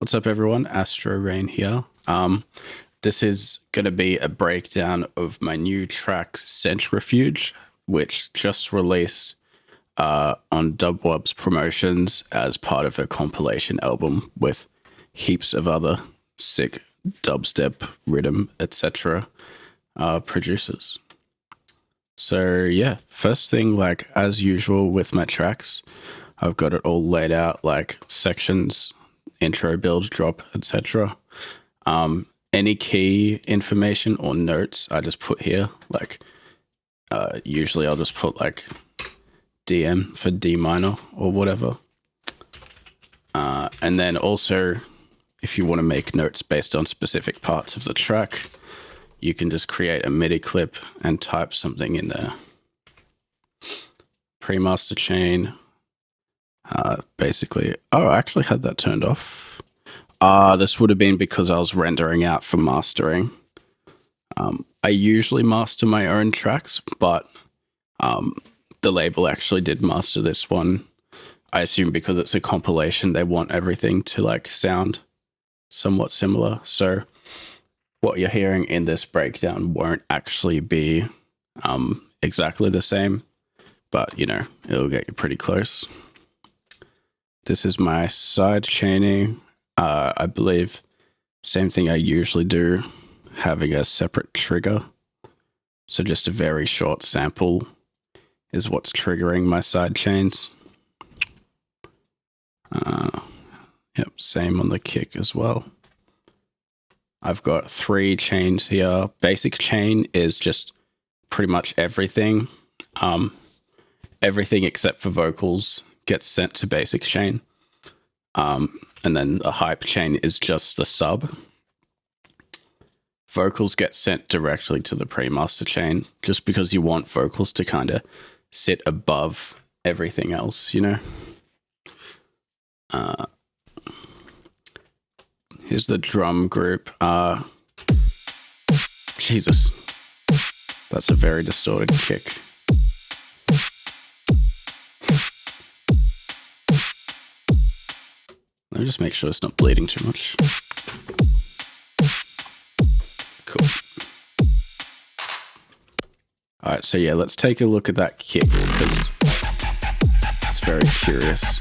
What's up, everyone? Astro Rain here. This is going to be a breakdown of my new track Centrifuge, which just released on Dubweb's promotions as part of a compilation album with heaps of other sick dubstep, rhythm, etc. Producers. So yeah, first thing, like as usual with my tracks, I've got it all laid out like sections, intro, build, drop, etc. Any key information or notes I just put here. Like usually I'll just put like DM for D minor or whatever. And then also, if you want to make notes based on specific parts of the track, you can just create a MIDI clip and type something in there. Pre-master chain. Basically, oh, I actually had that turned off. This would have been because I was rendering out for mastering. I usually master my own tracks, but the label actually did master this one. I assume because it's a compilation, they want everything to like sound somewhat similar. So what you're hearing in this breakdown won't actually be exactly the same, but you know, it'll get you pretty close. This is my side chaining. I believe same thing I usually do, having a separate trigger. So just a very short sample is what's triggering my side chains. Yep, same on the kick as well. I've got 3 chains here. Basic chain is just pretty much everything. Everything except for vocals gets sent to basic chain. And then the hype chain is just the sub. Vocals get sent directly to the pre-master chain just because you want vocals to kind of sit above everything else, you know? Here's the drum group. Jesus. That's a very distorted kick. Let me just make sure it's not bleeding too much. Cool. All right, so yeah, let's take a look at that kick because it's very curious.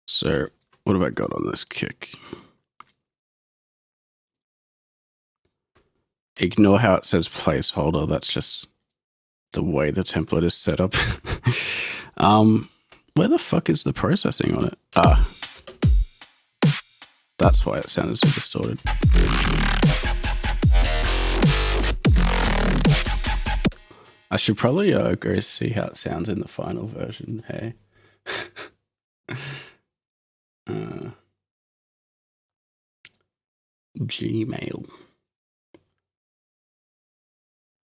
So what have I got on this kick? Ignore how it says placeholder. That's just the way the template is set up. Where the fuck is the processing on it? That's why it sounded so distorted. I should probably go see how it sounds in the final version. Hey. Gmail.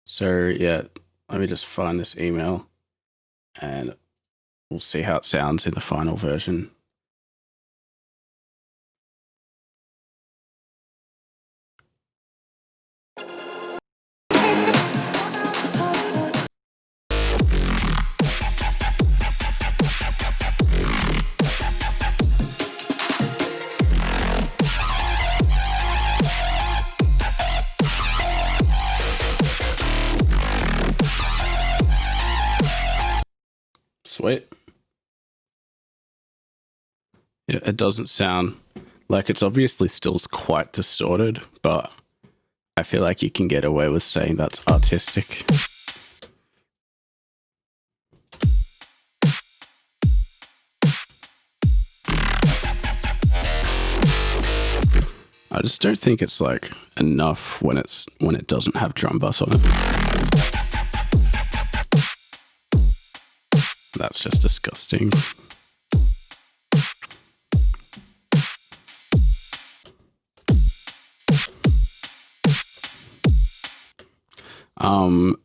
So yeah, let me just find this email and we'll see how it sounds in the final version. Sweet. Yeah, it doesn't sound like it's obviously still quite distorted, but I feel like you can get away with saying that's artistic. I just don't think it's like enough when it doesn't have drum bass on it. That's just disgusting.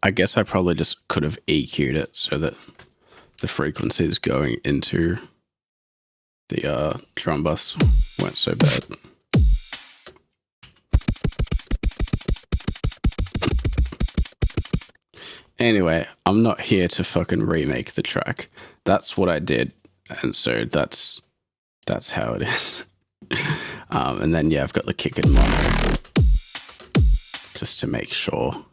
I guess I probably just could have EQ'd it so that the frequencies going into the drum bus weren't so bad. Anyway, I'm not here to fucking remake the track. That's what I did, and so that's how it is. And then yeah, I've got the kick in mono just to make sure,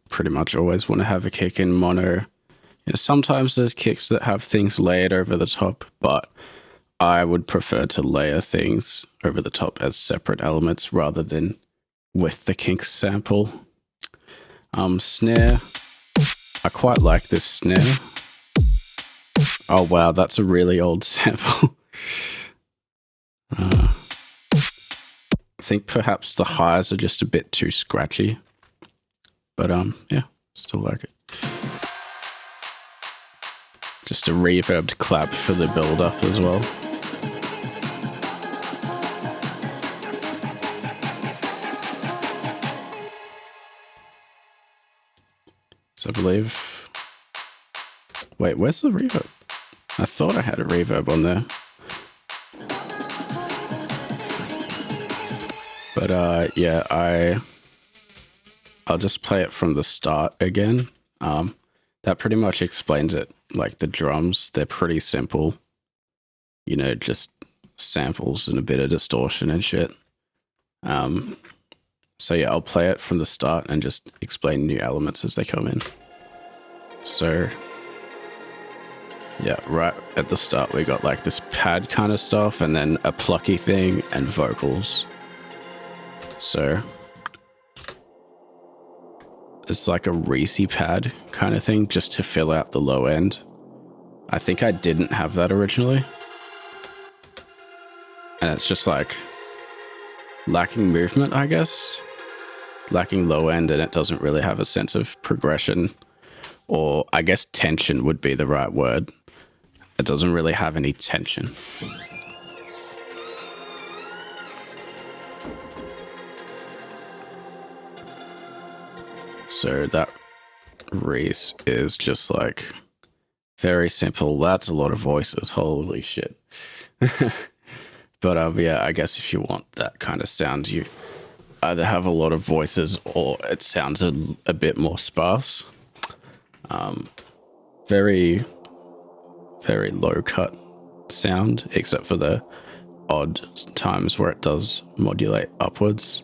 pretty much always want to have a kick in mono. Sometimes there's kicks that have things layered over the top, but I would prefer to layer things over the top as separate elements rather than with the kick sample. Snare. I quite like this snare. Oh wow, that's a really old sample. I think perhaps the highs are just a bit too scratchy. But yeah, still like it. Just a reverbed clap for the build up as well. So I believe... Wait, where's the reverb? I thought I had a reverb on there. But yeah, I'll just play it from the start again. That pretty much explains it. Like the drums, they're pretty simple. Just samples and a bit of distortion and shit. So yeah, I'll play it from the start and just explain new elements as they come in. So yeah, right at the start we got like this pad kind of stuff and then a plucky thing and vocals. So it's like a Reese pad kind of thing just to fill out the low end. I think I didn't have that originally. And it's just like lacking movement, I guess. Lacking low end, and it doesn't really have a sense of progression, or I guess tension would be the right word. It doesn't really have any tension. So that Reese is just like very simple. That's a lot of voices. Holy shit. But yeah, I guess if you want that kind of sound, you either have a lot of voices or it sounds a bit more sparse. Very, very low cut sound, except for the odd times where it does modulate upwards.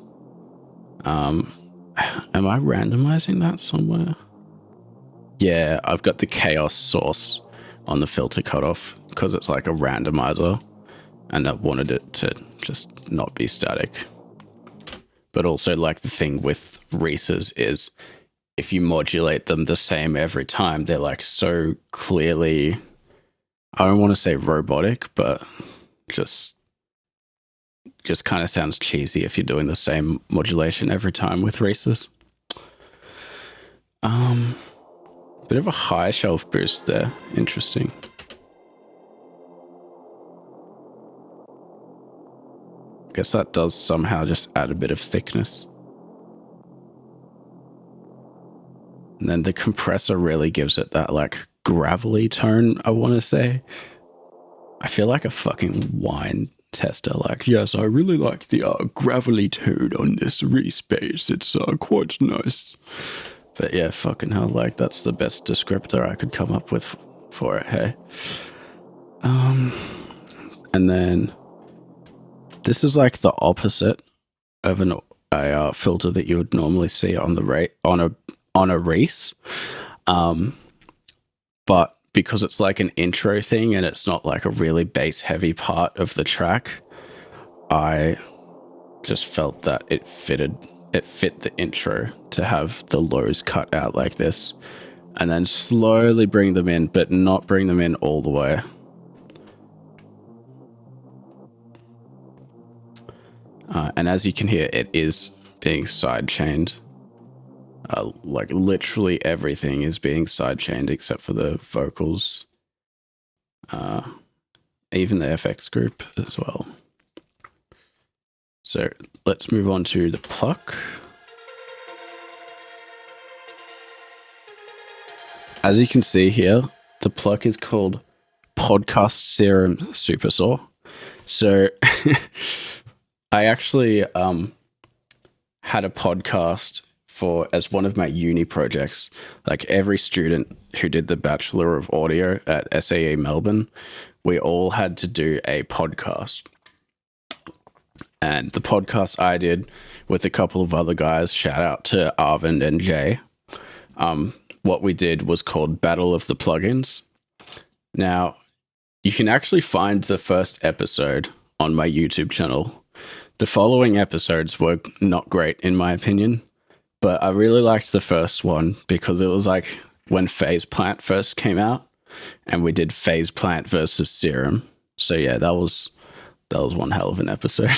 Am I randomizing that somewhere? Yeah, I've got the chaos source on the filter cutoff because it's like a randomizer and I wanted it to just not be static. But also like the thing with Reese's is if you modulate them the same every time, they're like so clearly, I don't want to say robotic, but just kind of sounds cheesy if you're doing the same modulation every time with Reese's. Bit of a high shelf boost there. Interesting. Guess that does somehow just add a bit of thickness. And then the compressor really gives it that like gravelly tone, I want to say. I feel like a fucking wine tester. Like, yes, I really like the gravelly tone on this Reese bass. It's quite nice. But yeah, fucking hell, like that's the best descriptor I could come up with for it, hey? And then this is like the opposite of a filter that you would normally see on the on a Reese. But because it's like an intro thing and it's not like a really bass heavy part of the track, I just felt that it fit the intro to have the lows cut out like this and then slowly bring them in, but not bring them in all the way. And as you can hear, it is being sidechained. Like literally everything is being sidechained except for the vocals. Even the FX group as well. So let's move on to the pluck. As you can see here, the pluck is called Podcast Serum Super Saw. So I actually had a podcast for as one of my uni projects. Like every student who did the Bachelor of Audio at SAE Melbourne, we all had to do a podcast. And the podcast I did with a couple of other guys, shout out to Arvind and Jay, what we did was called Battle of the Plugins. Now, you can actually find the first episode on my YouTube channel. The following episodes were not great, in my opinion, but I really liked the first one because it was like when Phase Plant first came out, and we did Phase Plant versus Serum. So yeah, that was one hell of an episode.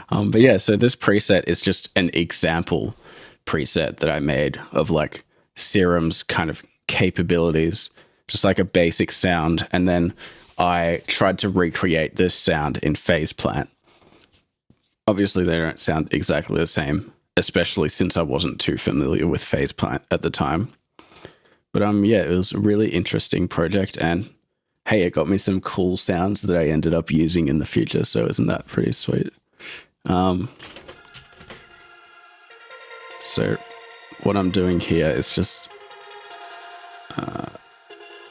But yeah, so this preset is just an example preset that I made of like Serum's kind of capabilities, just like a basic sound. And then I tried to recreate this sound in Phase Plant. Obviously, they don't sound exactly the same, especially since I wasn't too familiar with Phase Plant at the time. But yeah, it was a really interesting project, and hey, it got me some cool sounds that I ended up using in the future. So isn't that pretty sweet? So what I'm doing here is just,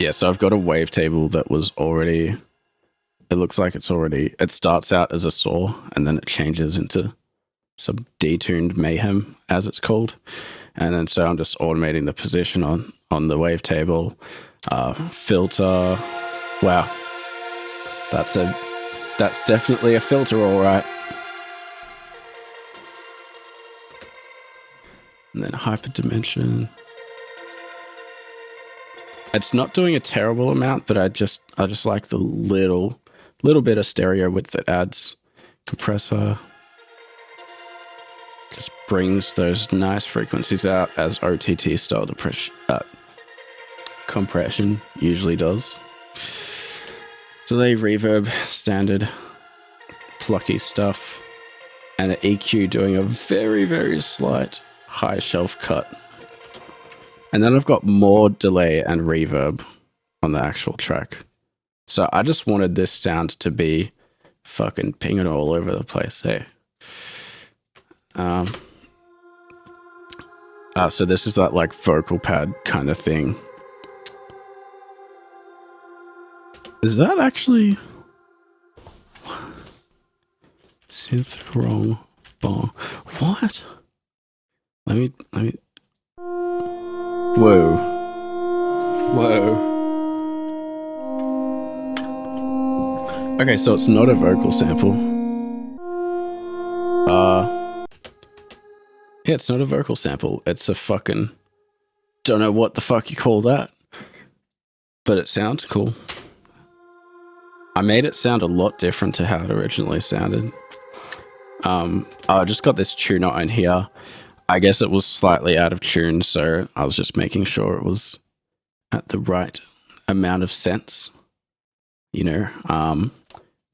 yeah, so I've got a wavetable that was already, it looks like it starts out as a saw and then it changes into some detuned mayhem, as it's called. And then so I'm just automating the position on the wavetable, filter. Wow, that's definitely a filter, all right. And then hyperdimension. It's not doing a terrible amount, but I just like the little bit of stereo width it adds. Compressor just brings those nice frequencies out as OTT style compression usually does. Delay, reverb, standard, plucky stuff, and an EQ doing a very, very slight high shelf cut. And then I've got more delay and reverb on the actual track. So I just wanted this sound to be fucking pinging all over the place. Hey. So this is that like vocal pad kind of thing. Is that actually synth wrong bar? What? Let me. Whoa. Okay, so it's not a vocal sample. Yeah, it's not a vocal sample. It's a fucking, don't know what the fuck you call that, but it sounds cool. I made it sound a lot different to how it originally sounded. I just got this tuner on here. I guess it was slightly out of tune, so I was just making sure it was at the right amount of cents. You know,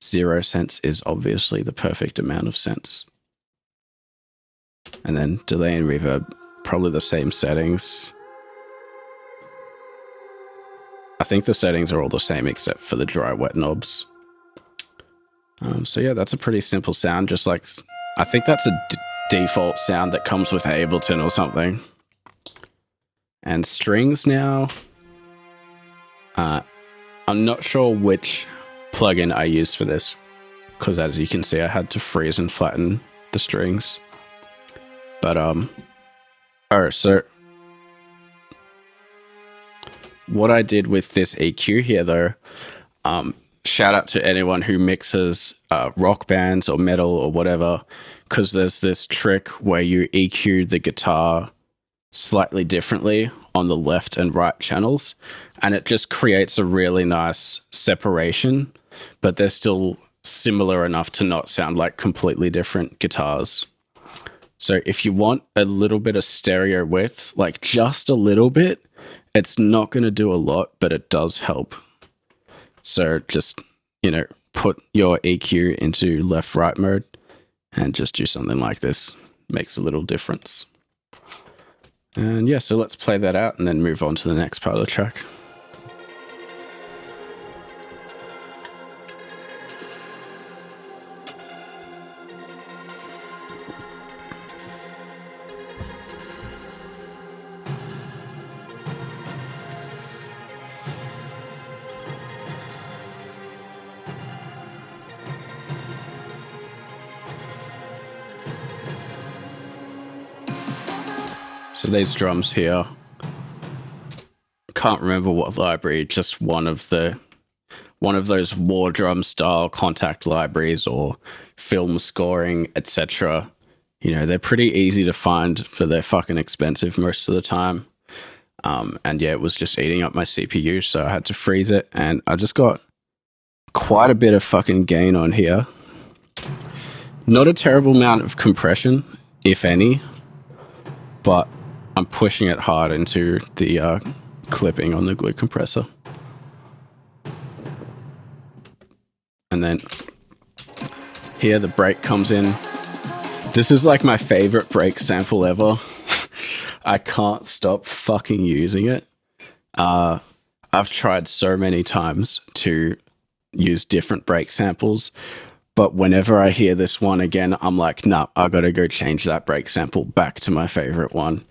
0 cents is obviously the perfect amount of cents. And then delay and reverb, probably the same settings. I think the settings are all the same except for the dry wet knobs. So yeah, that's a pretty simple sound. Just like, I think that's a default sound that comes with Ableton or something. And strings now. I'm not sure which plugin I used for this, because as you can see, I had to freeze and flatten the strings. But alright, so what I did with this EQ here, though, shout out to anyone who mixes rock bands or metal or whatever, because there's this trick where you EQ the guitar slightly differently on the left and right channels, and it just creates a really nice separation, but they're still similar enough to not sound like completely different guitars. So if you want a little bit of stereo width, like just a little bit, it's not going to do a lot, but it does help. So just, you know, put your EQ into left-right mode and just do something like this. Makes a little difference. And yeah, so let's play that out and then move on to the next part of the track. So these drums here, can't remember what library, just one of those war drum style contact libraries or film scoring, etc. You know, they're pretty easy to find, but they're fucking expensive most of the time. And yeah, it was just eating up my CPU, so I had to freeze it, and I just got quite a bit of fucking gain on here. Not a terrible amount of compression, if any, but I'm pushing it hard into the clipping on the glue compressor. And then here the break comes in. This is like my favorite break sample ever. I can't stop fucking using it. I've tried so many times to use different break samples, but whenever I hear this one again, I'm like, nah, I gotta go change that break sample back to my favorite one.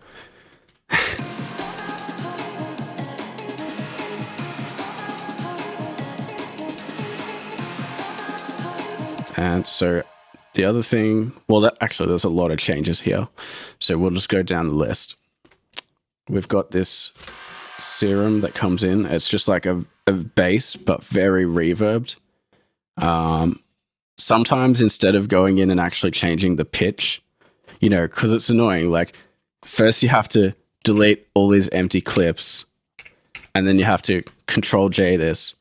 And so the other thing, well, there's a lot of changes here. So we'll just go down the list. We've got this serum that comes in. It's just like a bass, but very reverbed. Sometimes instead of going in and actually changing the pitch, you know, because it's annoying. Like, first you have to delete all these empty clips, and then you have to Control J this,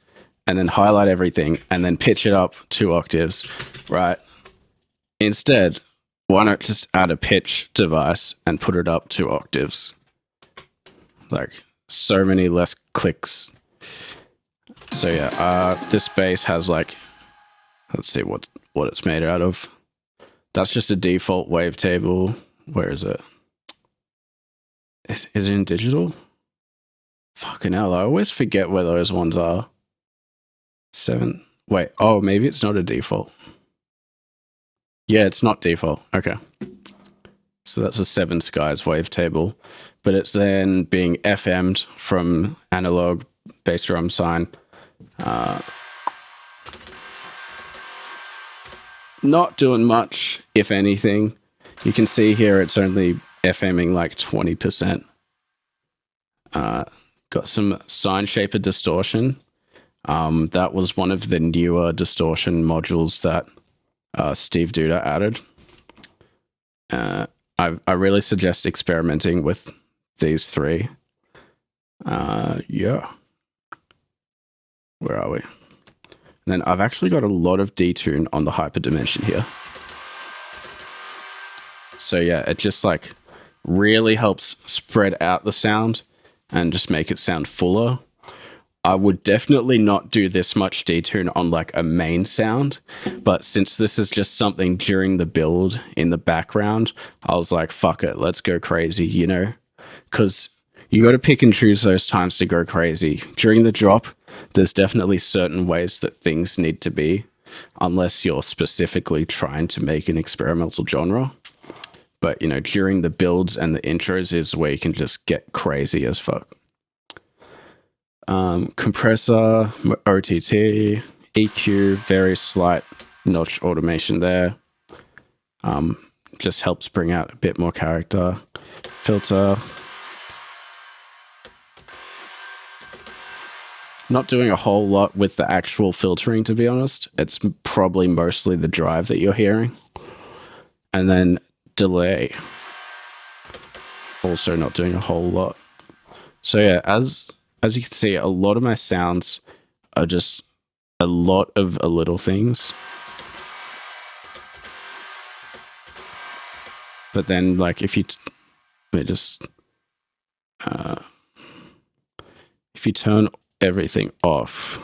and then highlight everything, and then pitch it up 2 octaves, right? Instead, why not just add a pitch device and put it up 2 octaves? Like, so many less clicks. So yeah, this bass has like, let's see what it's made out of. That's just a default wavetable. Where is it? Is it in digital? Fucking hell, I always forget where those ones are. 7. Wait, oh, maybe it's not a default. Yeah, it's not default. Okay. So that's a 7 Skies wavetable, but it's then being FM'd from analog bass drum sine. Not doing much, if anything. You can see here it's only FMing like 20%. Got some sine shaper distortion. That was one of the newer distortion modules that Steve Duda added. I really suggest experimenting with these 3. Yeah. Where are we? And then I've actually got a lot of detune on the hyperdimension here. So yeah, it just like really helps spread out the sound and just make it sound fuller. I would definitely not do this much detune on like a main sound, but since this is just something during the build in the background, I was like, fuck it, let's go crazy, you know? Because you got to pick and choose those times to go crazy. During the drop, there's definitely certain ways that things need to be, unless you're specifically trying to make an experimental genre. But, you know, during the builds and the intros is where you can just get crazy as fuck. Compressor, OTT, EQ, very slight notch automation there. Just helps bring out a bit more character. Filter. Not doing a whole lot with the actual filtering, to be honest. It's probably mostly the drive that you're hearing. And then delay. Also not doing a whole lot. So yeah, as you can see, a lot of my sounds are just a lot of little things. But then, like, if you turn everything off,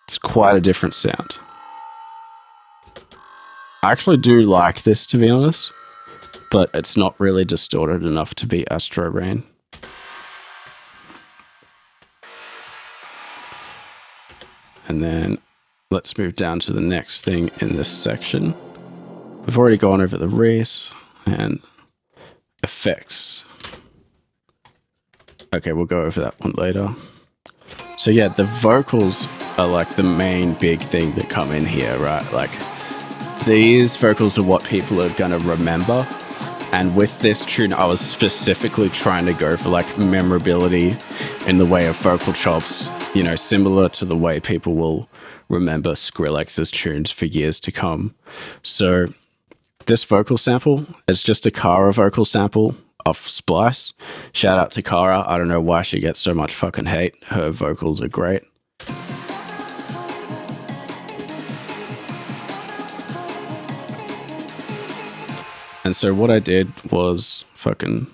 it's quite a different sound. I actually do like this, to be honest, but it's not really distorted enough to be Astro Rain. And then let's move down to the next thing in this section. We've already gone over the res and effects. Okay, we'll go over that one later. So yeah, the vocals are like the main big thing that come in here, right? Like, these vocals are what people are going to remember. And with this tune, I was specifically trying to go for like memorability in the way of vocal chops, you know, similar to the way people will remember Skrillex's tunes for years to come. So this vocal sample is just a Kara vocal sample off Splice. Shout out to Kara. I don't know why she gets so much fucking hate. Her vocals are great. And so what I did was fucking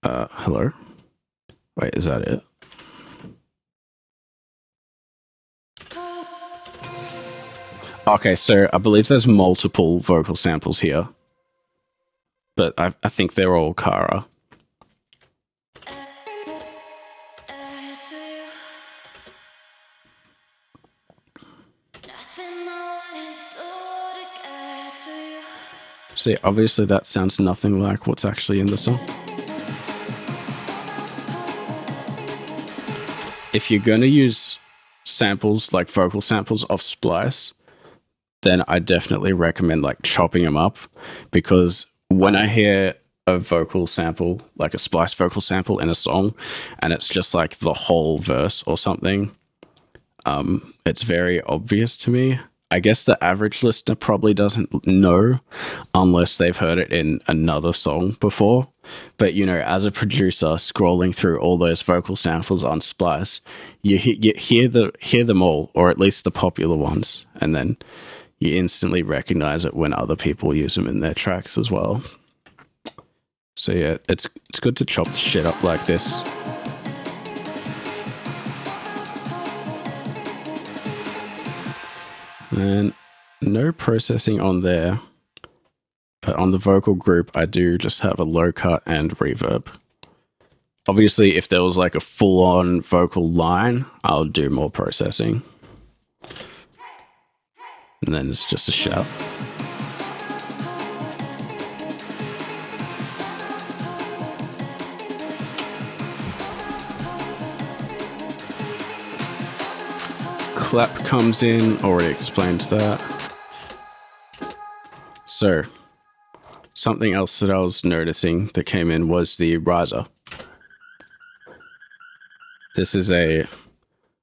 hello? Wait, is that it? Okay, so I believe there's multiple vocal samples here. But I think they're all Kara. See, obviously that sounds nothing like what's actually in the song. If you're going to use samples, like vocal samples off Splice, then I definitely recommend like chopping them up, because when I hear a vocal sample, like a Splice vocal sample in a song, and it's just like the whole verse or something, it's very obvious to me. I guess the average listener probably doesn't know unless they've heard it in another song before. But, you know, as a producer scrolling through all those vocal samples on Splice, you hear them all, or at least the popular ones, and then you instantly recognize it when other people use them in their tracks as well. So yeah, it's good to chop the shit up like this. And no processing on there, but on the vocal group, I do just have a low cut and reverb. Obviously, if there was like a full-on vocal line, I'll do more processing. And then it's just a shout. Clap comes in, already explained that. So, something else that I was noticing that came in was the riser. This is I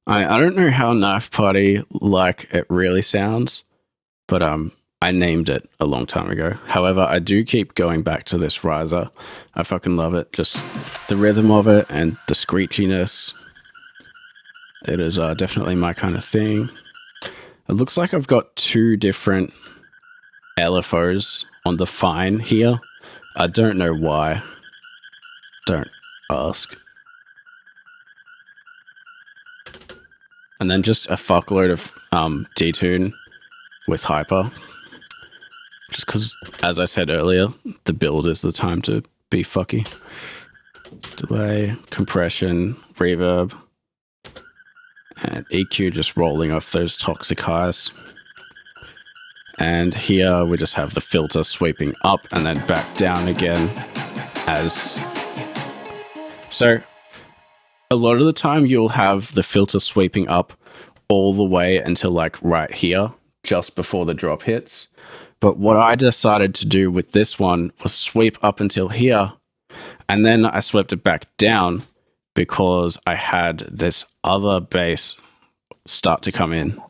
don't know how Knife Party like it really sounds, but I named it a long time ago. However, I do keep going back to this riser. I fucking love it. Just the rhythm of it and the screechiness. It is definitely my kind of thing. It looks like I've got two different LFOs on the fine here. I don't know why. Don't ask. And then just a fuckload of detune with hyper. Just because, as I said earlier, the build is the time to be fucky. Delay, compression, reverb, and EQ just rolling off those toxic highs. And here we just have the filter sweeping up and then back down again as... So a lot of the time you'll have the filter sweeping up all the way until like right here, just before the drop hits. But what I decided to do with this one was sweep up until here, and then I swept it back down because I had this other bass start to come in.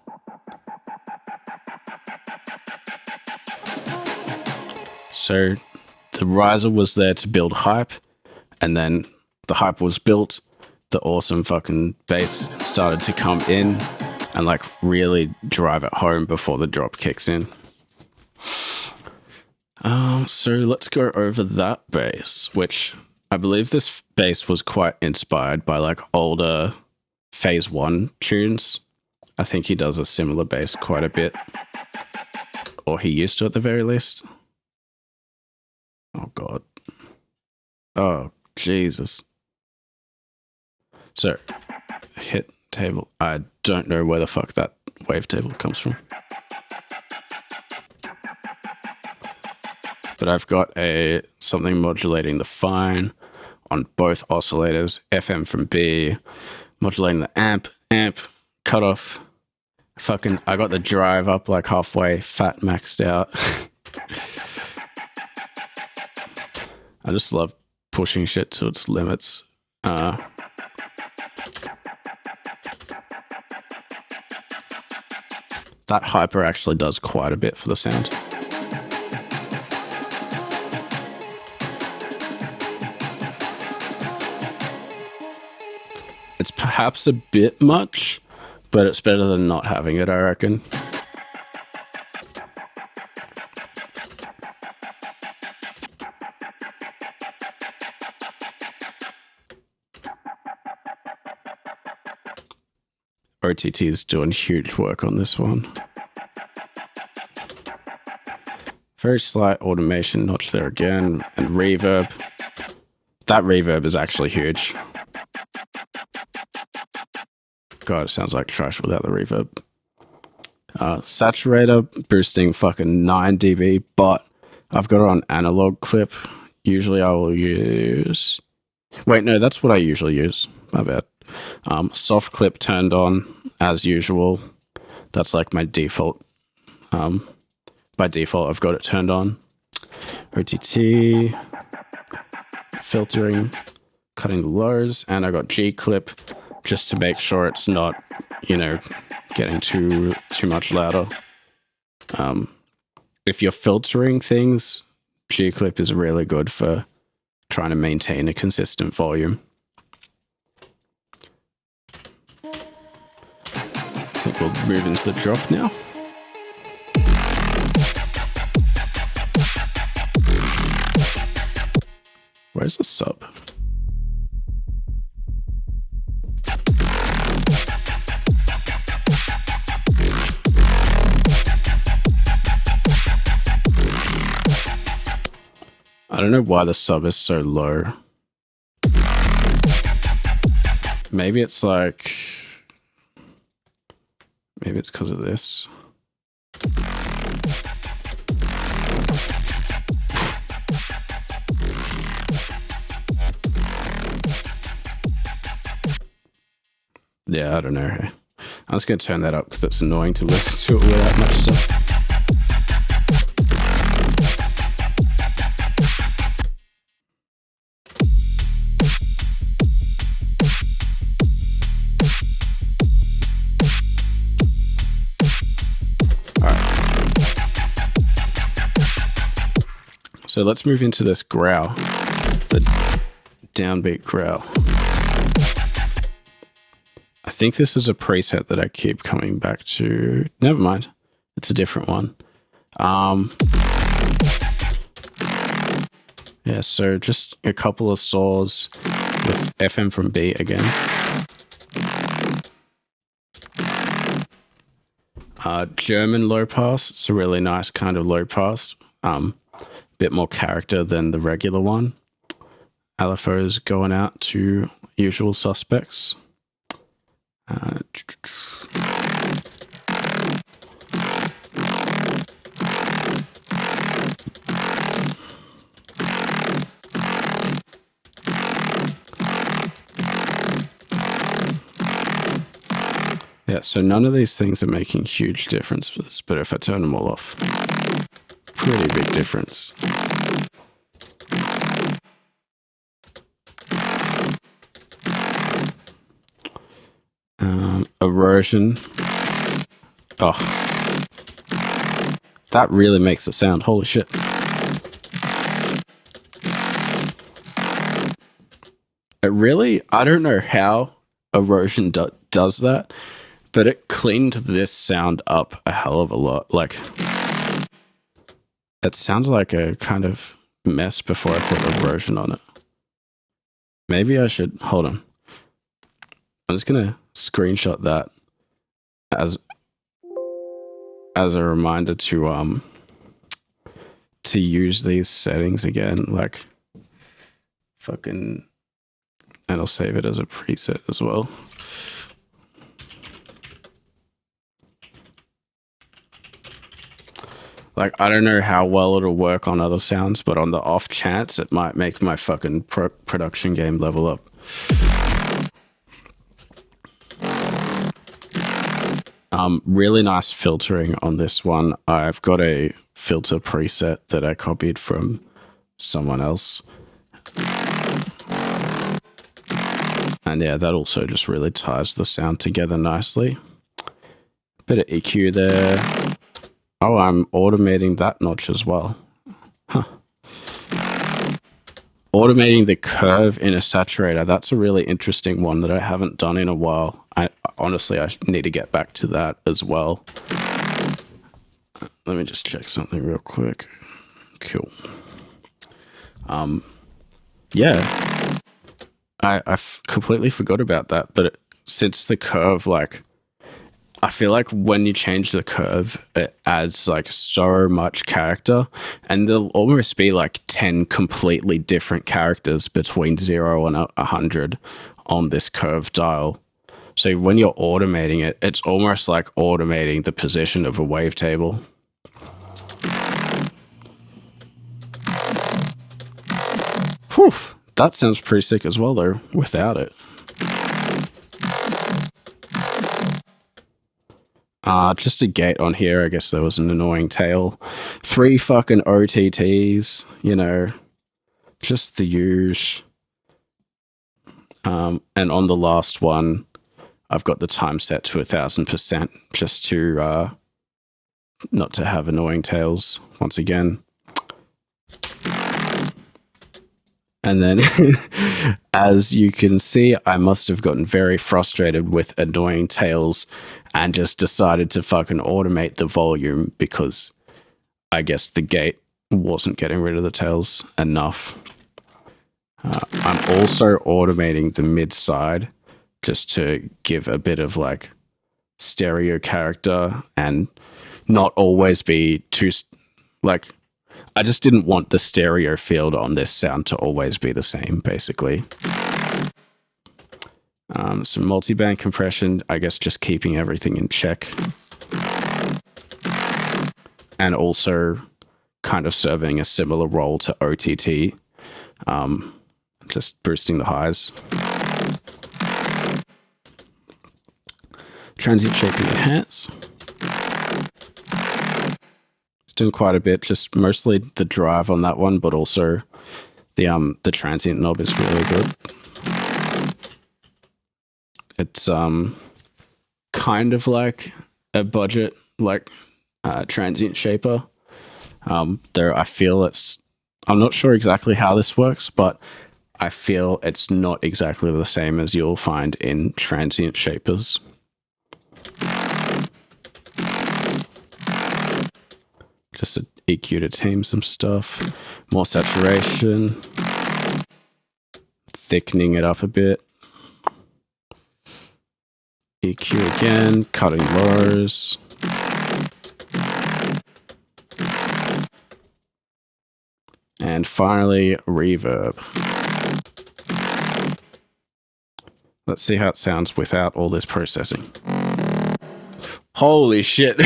So the riser was there to build hype, and then the hype was built, the awesome fucking bass started to come in and like really drive it home before the drop kicks in. So let's go over that bass, which I believe this bass was quite inspired by like older Phase 1 tunes. I think he does a similar bass quite a bit, or he used to at the very least. Oh god. Oh Jesus. So hit table. I don't know where the fuck that wavetable comes from. But I've got something modulating the fine on both oscillators, FM from B, modulating the amp, cutoff. I got the drive up like halfway, fat maxed out. I just love pushing shit to its limits. That hyper actually does quite a bit for the sound. It's perhaps a bit much, but it's better than not having it, I reckon. OTT is doing huge work on this one. Very slight automation notch there again, and reverb. That reverb is actually huge. God, it sounds like trash without the reverb. Saturator boosting fucking 9 dB, but I've got it on analog clip. Usually I will use... Wait, no, that's what I usually use. My bad. Soft clip turned on as usual. That's like my default. By default, I've got it turned on. OTT, filtering, cutting the lows, and I got G clip just to make sure it's not, you know, getting too much louder. If you're filtering things, G clip is really good for trying to maintain a consistent volume. I think we'll move into the drop now. Where's the sub? I don't know why the sub is so low. Maybe it's like... Maybe it's because of this. Yeah, I don't know. I'm just going to turn that up because it's annoying to listen to it without much stuff. So let's move into this growl, the downbeat growl. I think this is a preset that I keep coming back to. Never mind, it's a different one. Yeah, so just a couple of saws with FM from B again. German low pass, it's a really nice kind of low pass. Bit more character than the regular one. LFO is going out to usual suspects. Yeah, so none of these things are making huge differences, but if I turn them all off, pretty big difference. Erosion. Oh, that really makes it sound. Holy shit. It really, I don't know how erosion does that, but it cleaned this sound up a hell of a lot. Like, it sounds like a kind of mess before I put erosion on it. Maybe I should, hold on. I'm just gonna screenshot that as a reminder to use these settings again, like fucking, and I'll save it as a preset as well. Like, I don't know how well it'll work on other sounds, but on the off chance, it might make my fucking production game level up. Really nice filtering on this one. I've got a filter preset that I copied from someone else. And yeah, that also just really ties the sound together nicely. Bit of EQ there. Oh, I'm automating that notch as well. Huh. Automating the curve in a saturator. That's a really interesting one that I haven't done in a while. Honestly, I need to get back to that as well. Let me just check something real quick. Cool. Yeah. I completely forgot about that, but since the curve, like, I feel like when you change the curve, it adds like so much character, and there'll almost be like 10 completely different characters between 0 and 100 on this curve dial. So when you're automating it, it's almost like automating the position of a wavetable. Whew, that sounds pretty sick as well though, without it. Just a gate on here. I guess there was an annoying tail. 3 fucking OTTs, you know, just the use. And on the last one, I've got the time set to 1000% just to not to have annoying tails once again. And then, as you can see, I must have gotten very frustrated with annoying tails and just decided to fucking automate the volume because I guess the gate wasn't getting rid of the tails enough. I'm also automating the mid side just to give a bit of like stereo character and not always be too like, I just didn't want the stereo field on this sound to always be the same, basically. Some multi-band compression, I guess just keeping everything in check. And also kind of serving a similar role to OTT. Just boosting the highs. Transient shaping enhance. Doing quite a bit, just mostly the drive on that one, but also the transient knob is really good. It's kind of like a budget like transient shaper. There I feel I'm not sure exactly how this works, but I feel it's not exactly the same as you'll find in transient shapers. Just to EQ to tame some stuff. More saturation. Thickening it up a bit. EQ again. Cutting lows. And finally, reverb. Let's see how it sounds without all this processing. Holy shit.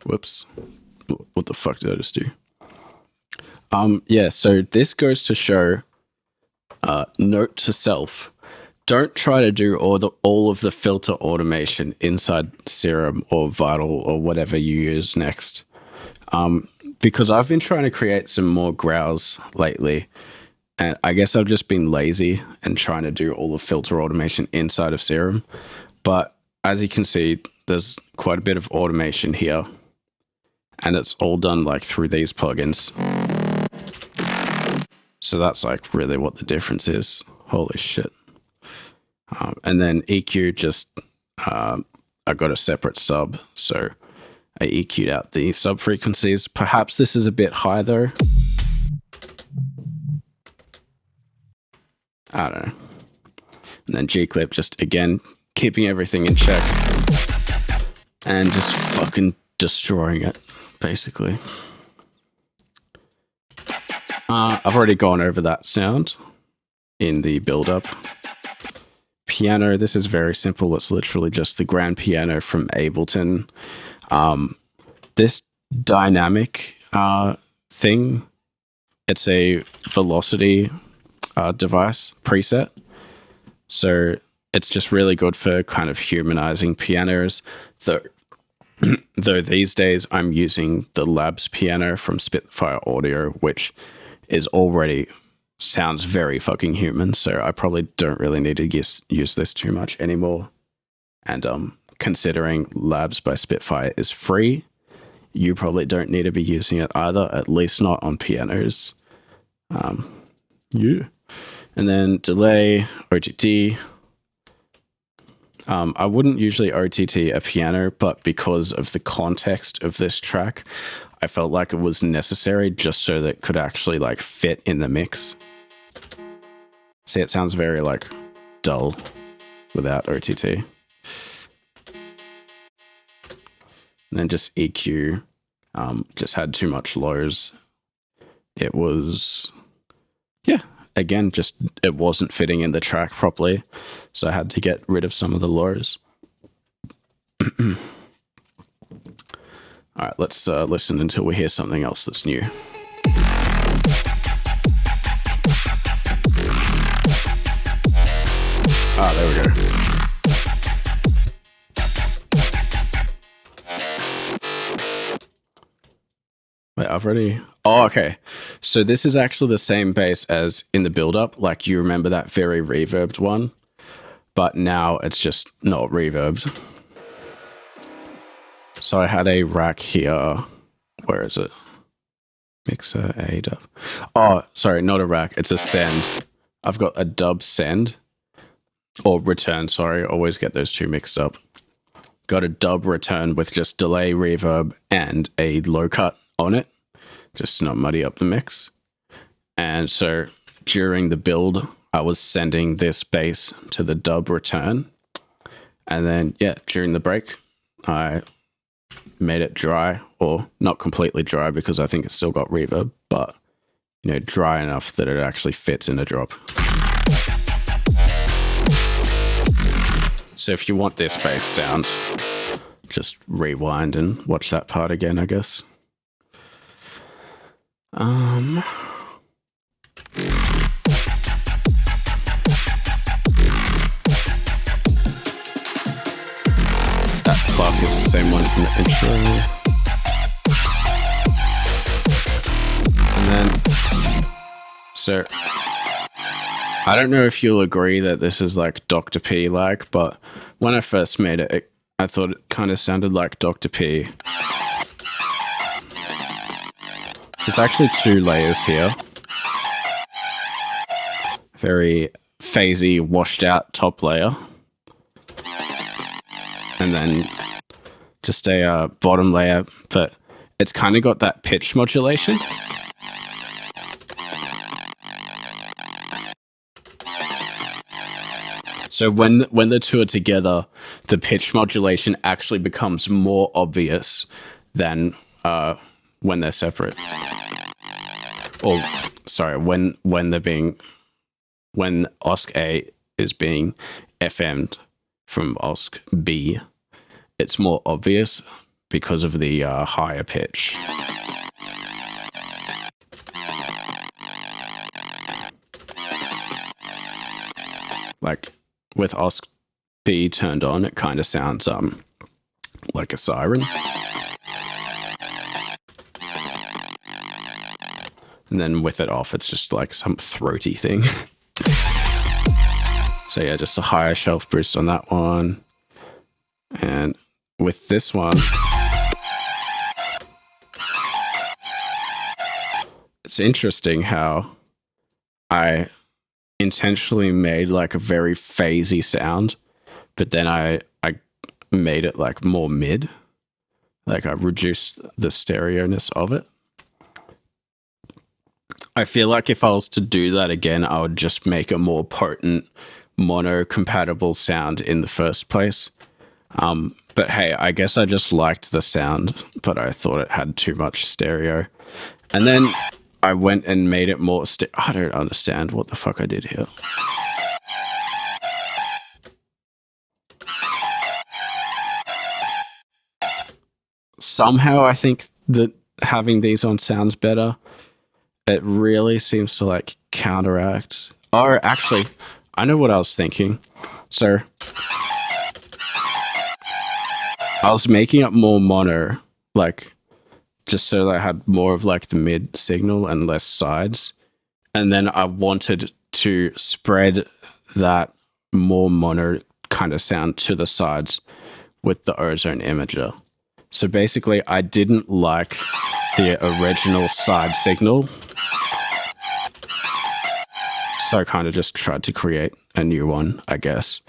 Whoops. What the fuck did I just do? Yeah, so this goes to show, note to self, don't try to do all of the filter automation inside Serum or Vital or whatever you use next. Because I've been trying to create some more growls lately, and I guess I've just been lazy and trying to do all the filter automation inside of Serum. But as you can see, there's quite a bit of automation here. And it's all done like through these plugins. So that's like really what the difference is. Holy shit. And then EQ just, I got a separate sub. So I EQ'd out the sub frequencies. Perhaps this is a bit high though. I don't know. And then G-Clip just again, keeping everything in check. And just fucking destroying it. Basically. I've already gone over that sound in the build-up. Piano, this is very simple. It's literally just the grand piano from Ableton. This dynamic thing, it's a velocity device preset. So it's just really good for kind of humanizing pianos. Though these days I'm using the Labs piano from Spitfire Audio, which is already sounds very fucking human. So I probably don't really need to use this too much anymore. And considering Labs by Spitfire is free, you probably don't need to be using it either, at least not on pianos. Yeah. And then delay, OTT. I wouldn't usually OTT a piano, but because of the context of this track, I felt like it was necessary just so that it could actually like fit in the mix. See, it sounds very like dull without OTT. And then just EQ, just had too much lows. It was, yeah, again, just it wasn't fitting in the track properly. So I had to get rid of some of the lows. All right, let's listen until we hear something else that's new. Ah, there we go. Wait, I've already... Oh, okay. So this is actually the same bass as in the build-up. Like, you remember that very reverbed one? But now it's just not reverbed. So I had a rack here. Where is it? Mixer, A, dub. Oh, sorry, not a rack. It's a send. I've got a dub send. Or return, sorry. Always get those two mixed up. Got a dub return with just delay, reverb, and a low cut on it. Just to not muddy up the mix. And so during the build, I was sending this bass to the dub return. And then, yeah, during the break, I made it dry, or not completely dry because I think it's still got reverb, but, you know, dry enough that it actually fits in a drop. So if you want this bass sound, just rewind and watch that part again, I guess. That pluck is the same one from the intro. And then, so I don't know if you'll agree that this is like Dr. P-like, but when I first made it, I thought it kind of sounded like Dr. P. So it's actually two layers here. Very phasey, washed out top layer. And then just a bottom layer, but it's kind of got that pitch modulation. So when the two are together, the pitch modulation actually becomes more obvious than when they're separate. Or sorry, when OSC A is being FM'd from OSC B, it's more obvious because of the higher pitch. Like with OSC B turned on, it kind of sounds like a siren. And then with it off, it's just like some throaty thing. So yeah, just a higher shelf boost on that one. And with this one, it's interesting how I intentionally made like a very phasey sound, but then I made it like more mid. Like I reduced the stereo-ness of it. I feel like if I was to do that again, I would just make a more potent mono-compatible sound in the first place. But hey, I guess I just liked the sound, but I thought it had too much stereo. And then I went and made it more I don't understand what the fuck I did here. Somehow I think that having these on sounds better. It really seems to like counteract. Or actually, I know what I was thinking. So I was making it more mono, like just so that I had more of like the mid signal and less sides. And then I wanted to spread that more mono kind of sound to the sides with the ozone imager. So basically, I didn't like the original side signal. So I kind of just tried to create a new one, I guess.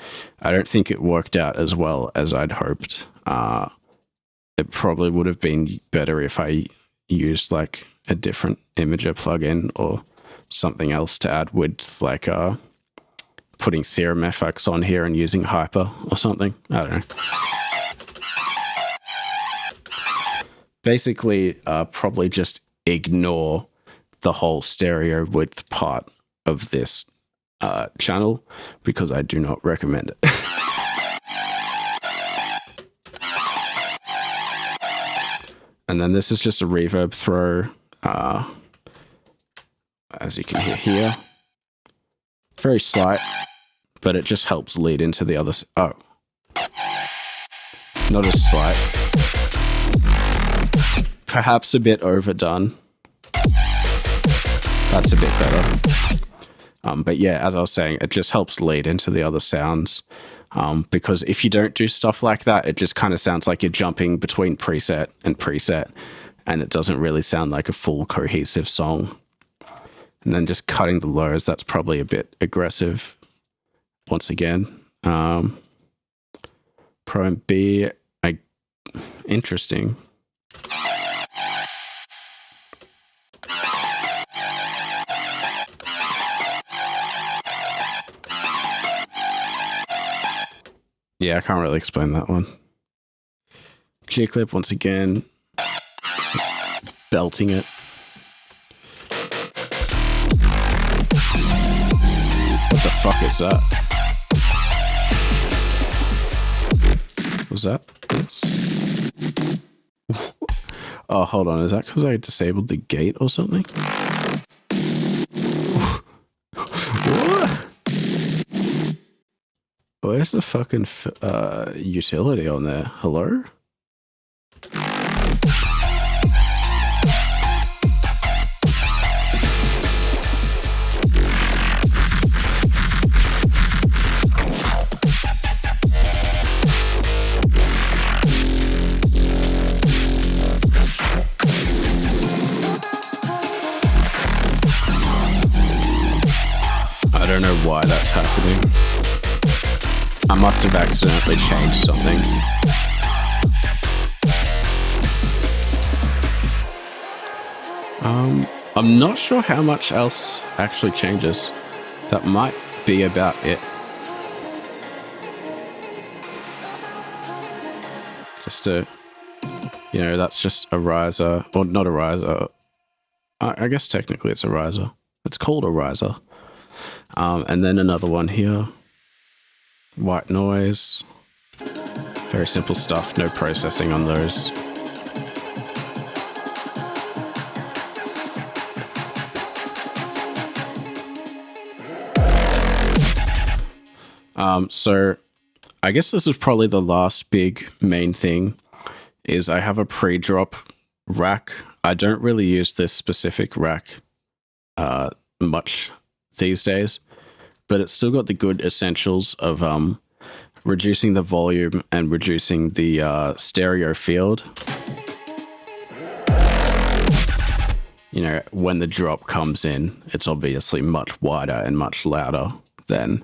I don't think it worked out as well as I'd hoped. It probably would have been better if I used like a different imager plugin or something else to add with like putting Serum FX on here and using Hyper or something. I don't know. Basically, probably just ignore the whole stereo width part of this channel because I do not recommend it. And then this is just a reverb throw, as you can hear here. Very slight, but it just helps lead into the other. Oh, not as slight. Perhaps a bit overdone. That's a bit better. But yeah, as I was saying, it just helps lead into the other sounds. Because if you don't do stuff like that, it just kind of sounds like you're jumping between preset and preset, and it doesn't really sound like a full cohesive song. And then just cutting the lows, that's probably a bit aggressive. Once again, Pro and B, interesting. Yeah, I can't really explain that one. G-clip once again, just belting it. What the fuck is that? Was that this? Oh, hold on. Is that because I disabled the gate or something? What? Where's the fucking utility on there? Hello? I don't know why that's happening. I must have accidentally changed something. I'm not sure how much else actually changes. That might be about it. Just a, you know, that's just a riser, or not a riser. I guess technically it's a riser. It's called a riser. And then another one here. White noise. Very simple stuff, no processing on those. So I guess this is probably the last big main thing is I have a pre-drop rack. I don't really use this specific rack much these days, but it's still got the good essentials of reducing the volume and reducing the stereo field. You know, when the drop comes in, it's obviously much wider and much louder than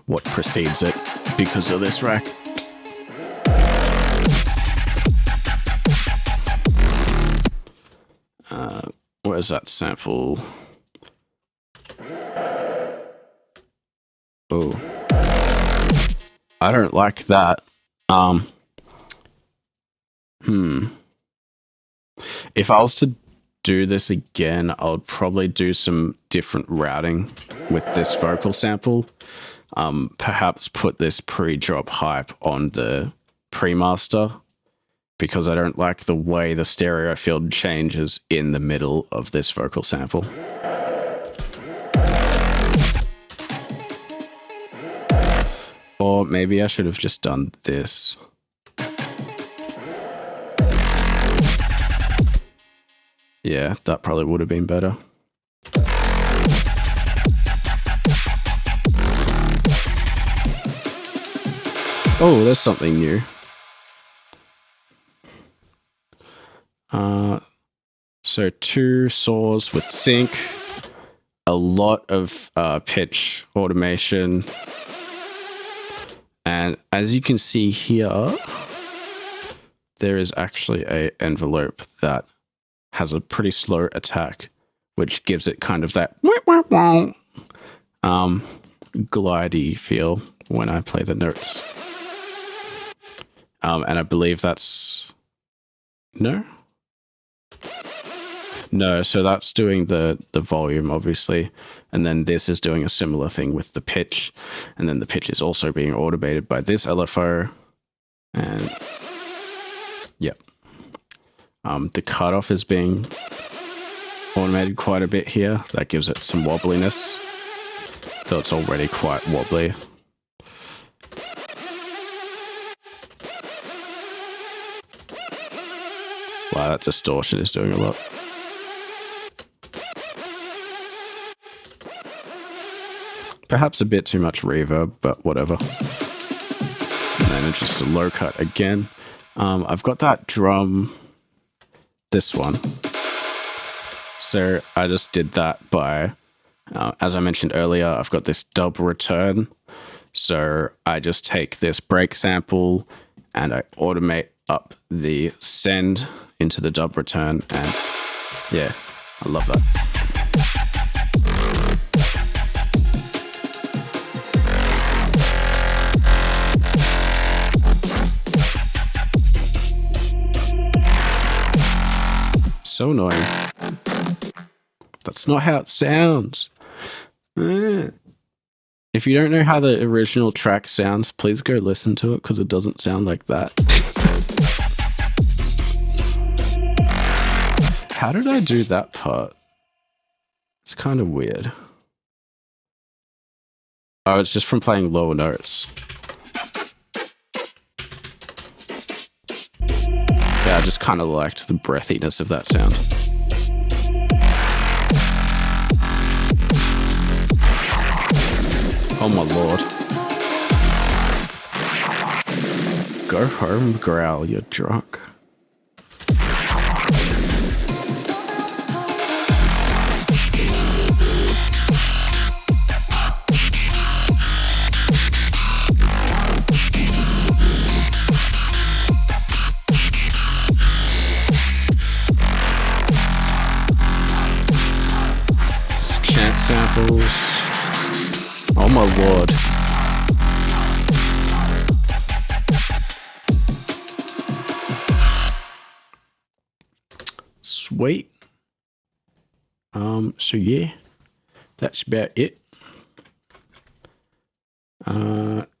what precedes it because of this rack. Where's that sample? Oh, I don't like that. If I was to do this again, I would probably do some different routing with this vocal sample. Perhaps put this pre-drop hype on the pre-master because I don't like the way the stereo field changes in the middle of this vocal sample. Or maybe I should have just done this. Yeah, that probably would have been better. Oh, there's something new. So 2 saws with sync, a lot of pitch automation, and as you can see here, there is actually a envelope that has a pretty slow attack, which gives it kind of that glidey feel when I play the notes. And I believe that's no, so that's doing the volume, obviously, and then this is doing a similar thing with the pitch, and then the pitch is also being automated by this LFO, and yep. The cutoff is being automated quite a bit here. That gives it some wobbliness, though it's already quite wobbly. Wow, that distortion is doing a lot. Perhaps a bit too much reverb, but whatever. And then it's just a low cut again. I've got that drum, this one. So I just did that by, as I mentioned earlier, I've got this dub return. So I just take this break sample and I automate up the send into the dub return, and yeah, I love that. So annoying. That's not how it sounds. If you don't know how the original track sounds, please go listen to it, because it doesn't sound like that. How did I do that part? It's kind of weird. Oh, it's just from playing lower notes. Yeah, I just kind of liked the breathiness of that sound. Oh my lord. Go home, Growl, you're drunk. Samples. Oh my lord. Sweet. So yeah, that's about it.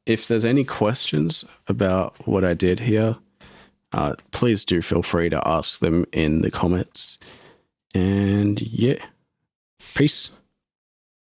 If there's any questions about what I did here, please do feel free to ask them in the comments. And yeah, peace.